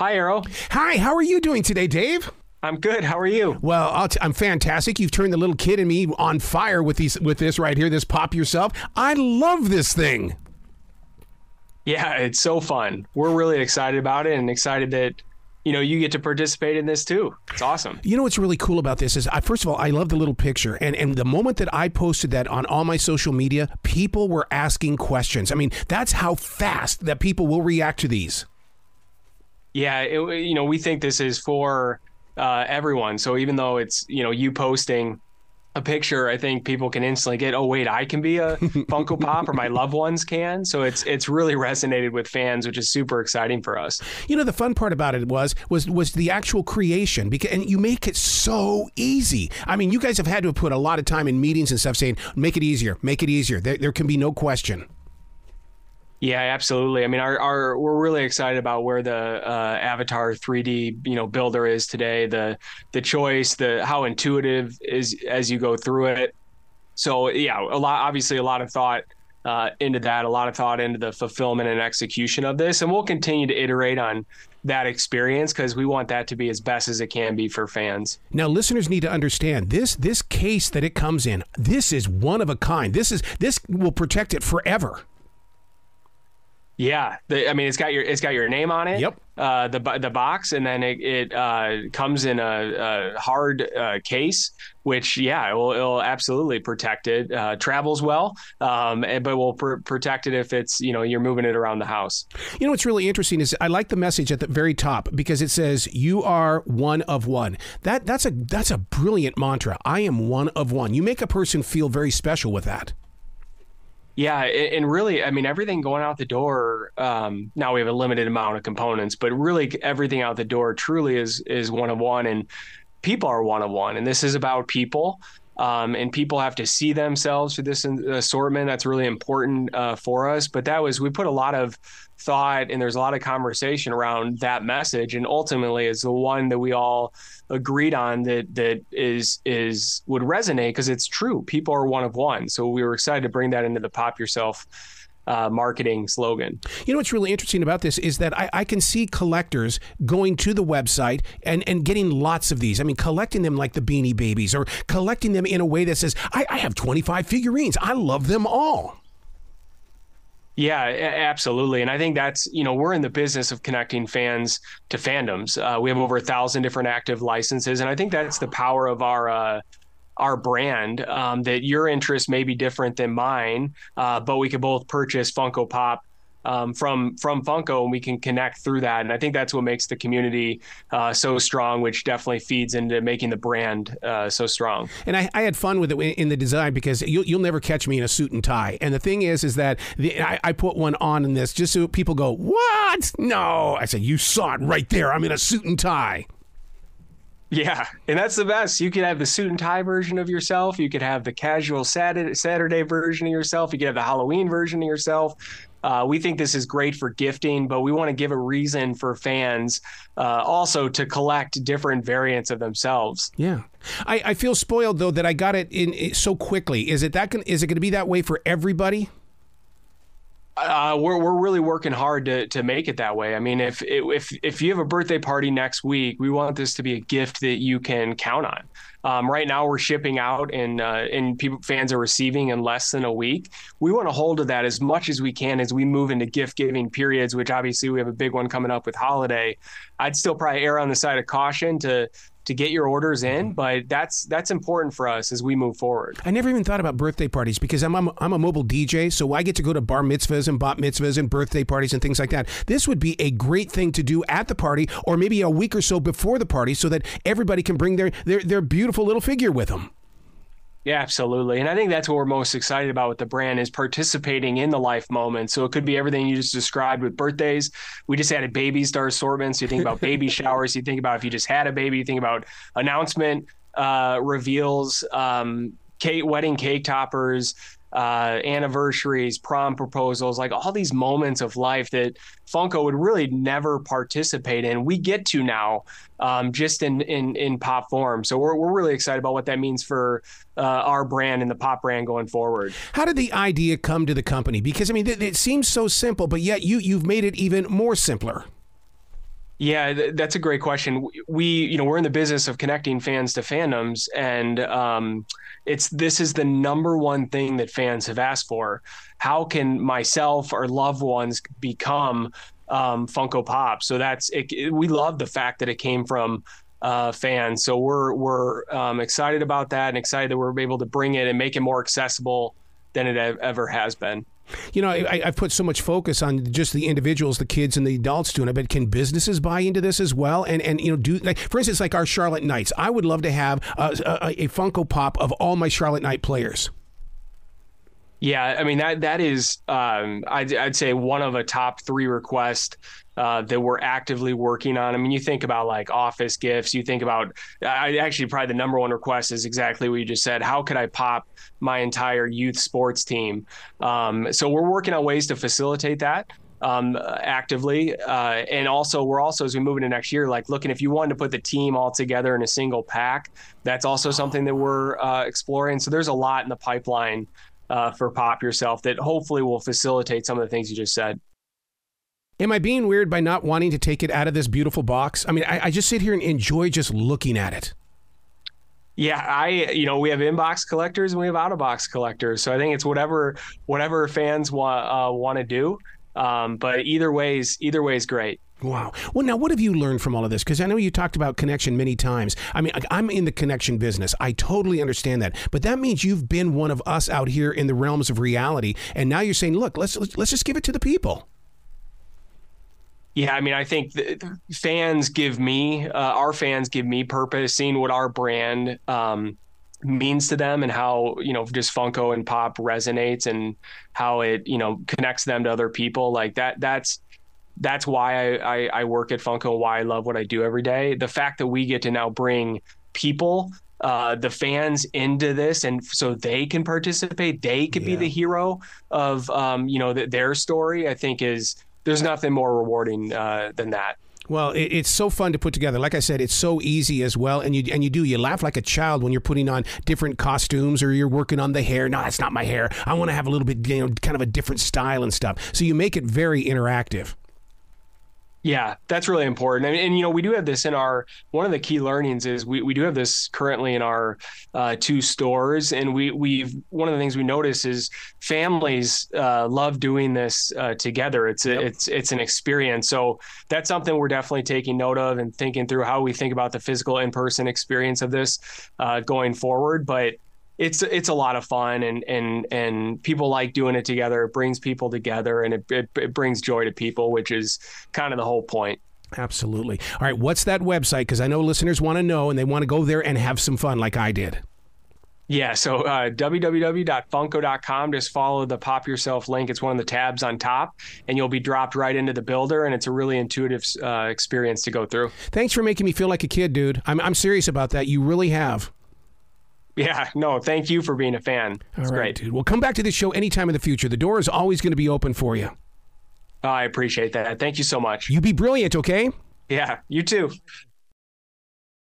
Hi, Arrow. Hi, how are you doing today, Dave? I'm good. How are you? Well, I'm fantastic. You've turned the little kid in me on fire with this right here, this Pop Yourself. I love this thing. Yeah, it's so fun. We're really excited about it and excited that, you get to participate in this too. It's awesome. You know what's really cool about this is, first of all, I love the little picture. And the moment that I posted that on all my social media, people were asking questions. I mean, that's how fast that people will react to these. Yeah, we think this is for everyone. So even though it's, you posting a picture, I think people can instantly get, oh, wait, I can be a Funko Pop, or my loved ones can. So it's really resonated with fans, which is super exciting for us. The fun part about it was the actual creation, and you make it so easy. I mean, you guys have had to put a lot of time in meetings and stuff saying, make it easier. There can be no question. Yeah, absolutely. I mean, we're really excited about where the Avatar 3D builder is today. The choice, how intuitive is as you go through it. So yeah, obviously a lot of thought into that, a lot of thought into the fulfillment and execution of this, and we'll continue to iterate on that experience because we want that to be as best as it can be for fans. Now, listeners need to understand this case that it comes in. This is one of a kind. This will protect it forever. Yeah, it's got your name on it. Yep. The box, and then it comes in a hard case, which it'll absolutely protect it. Travels well, but will protect it if it's you're moving it around the house. What's really interesting is I like the message at the very top because it says you are one of one. That's a brilliant mantra. I am one of one. You make a person feel very special with that. Yeah, and really, I mean, everything going out the door, now we have a limited amount of components, but really everything out the door truly is one of one, and people are one of one. And this is about people, and people have to see themselves through this assortment. That's really important for us. But we put a lot of thought, and there's a lot of conversation around that message, and ultimately it's the one that we all agreed on that would resonate because it's true. People are one of one. So we were excited to bring that into the Pop Yourself marketing slogan. What's really interesting about this is that I can see collectors going to the website and getting lots of these. I mean, collecting them like the Beanie Babies, or collecting them in a way that says, I have 25 figurines. I love them all. Yeah, absolutely. And I think that's, we're in the business of connecting fans to fandoms. We have over 1,000 different active licenses. And I think that's the power of our brand, that your interest may be different than mine, but we could both purchase Funko Pop from Funko, and we can connect through that. And I think that's what makes the community so strong, which definitely feeds into making the brand so strong. And I had fun with it in the design because you'll never catch me in a suit and tie. And the thing is that I put one on in this just so people go, what? No. I said, you saw it right there. I'm in a suit and tie. Yeah, and that's the best. You could have the suit and tie version of yourself. You could have the casual Saturday version of yourself. You could have the Halloween version of yourself. We think this is great for gifting, but we want to give a reason for fans also to collect different variants of themselves. Yeah. I feel spoiled, though, that I got it in so quickly. Is it going to be that way for everybody? We're really working hard to make it that way. I mean, if you have a birthday party next week, we want this to be a gift that you can count on. Right now, we're shipping out, and fans are receiving in less than a week. We want to hold to that as much as we can as we move into gift giving periods, which obviously we have a big one coming up with holiday. I'd still probably err on the side of caution to get your orders in, but that's important for us as we move forward. I never even thought about birthday parties because I'm a mobile DJ, so I get to go to bar mitzvahs and bat mitzvahs and birthday parties and things like that. This would be a great thing to do at the party, or maybe a week or so before the party, so that everybody can bring their beautiful little figure with them. Yeah, absolutely. And I think that's what we're most excited about with the brand, is participating in the life moment. So it could be everything you just described with birthdays. We just added babies to our assortment. So you think about baby showers. You think about if you just had a baby. You think about announcement reveals, wedding cake toppers, anniversaries, prom proposals, like all these moments of life that Funko would really never participate in. We get to now, just in pop form. So we're really excited about what that means for our brand and the pop brand going forward. How did the idea come to the company? Because I mean, it seems so simple, but yet you've made it even more simpler. Yeah, that's a great question. We're in the business of connecting fans to fandoms, and this is the number one thing that fans have asked for. How can myself or loved ones become Funko Pop? So that's it. We love the fact that it came from fans. So we're excited about that, and excited that we're able to bring it and make it more accessible than it ever has been. You know, I've put so much focus on just the individuals, the kids and the adults doing it, but can businesses buy into this as well? And you know, do, like, for instance, like our Charlotte Knights, I would love to have a Funko Pop of all my Charlotte Knight players. Yeah, I mean that is I'd say one of a top 3 requests that we're actively working on. I mean, you think about like office gifts, you think about actually probably the number one request is exactly what you just said. How could I pop my entire youth sports team? So we're working on ways to facilitate that actively, and also we're also, as we move into next year, like looking, if you wanted to put the team all together in a single pack, that's also something that we're exploring. So there's a lot in the pipeline for Pop Yourself that hopefully will facilitate some of the things you just said. Am I being weird by not wanting to take it out of this beautiful box? I mean, I just sit here and enjoy just looking at it. Yeah, we have inbox collectors and we have out of box collectors. So I think it's whatever fans want to do. But either way is great. Wow. Well, now, what have you learned from all of this? Because I know you talked about connection many times. I mean, I'm in the connection business. I totally understand that. But that means you've been one of us out here in the realms of reality. And now you're saying, look, let's just give it to the people. Yeah, I mean, I think our fans give me purpose, seeing what our brand means to them and how, just Funko and Pop resonates and how it, connects them to other people like that. That's why I work at Funko, why I love what I do every day. The fact that we get to now bring people, the fans into this, and so they can participate, they could be the hero of, their story, I think there's nothing more rewarding than that. Well, it's so fun to put together. Like I said, it's so easy as well. And you laugh like a child when you're putting on different costumes or you're working on the hair. No, that's not my hair. I want to have a little bit, kind of a different style and stuff. So you make it very interactive. Yeah, that's really important. And we do have this in one of the key learnings is we do have this currently in our 2 stores. And one of the things we notice is families love doing this together. It's an experience. So that's something we're definitely taking note of and thinking through how we think about the physical in-person experience of this going forward. But it's a lot of fun and people like doing it together. It brings people together and it brings joy to people, which is kind of the whole point. Absolutely. All right. What's that website? Because I know listeners want to know and they want to go there and have some fun like I did. Yeah. So www.funko.com, just follow the Pop Yourself link. It's one of the tabs on top and you'll be dropped right into the builder. And it's a really intuitive experience to go through. Thanks for making me feel like a kid, dude. I'm serious about that. You really have. Yeah, no, thank you for being a fan. It's great, dude. Well, come back to this show anytime in the future. The door is always going to be open for you. I appreciate that. Thank you so much. You be brilliant, okay? Yeah, you too.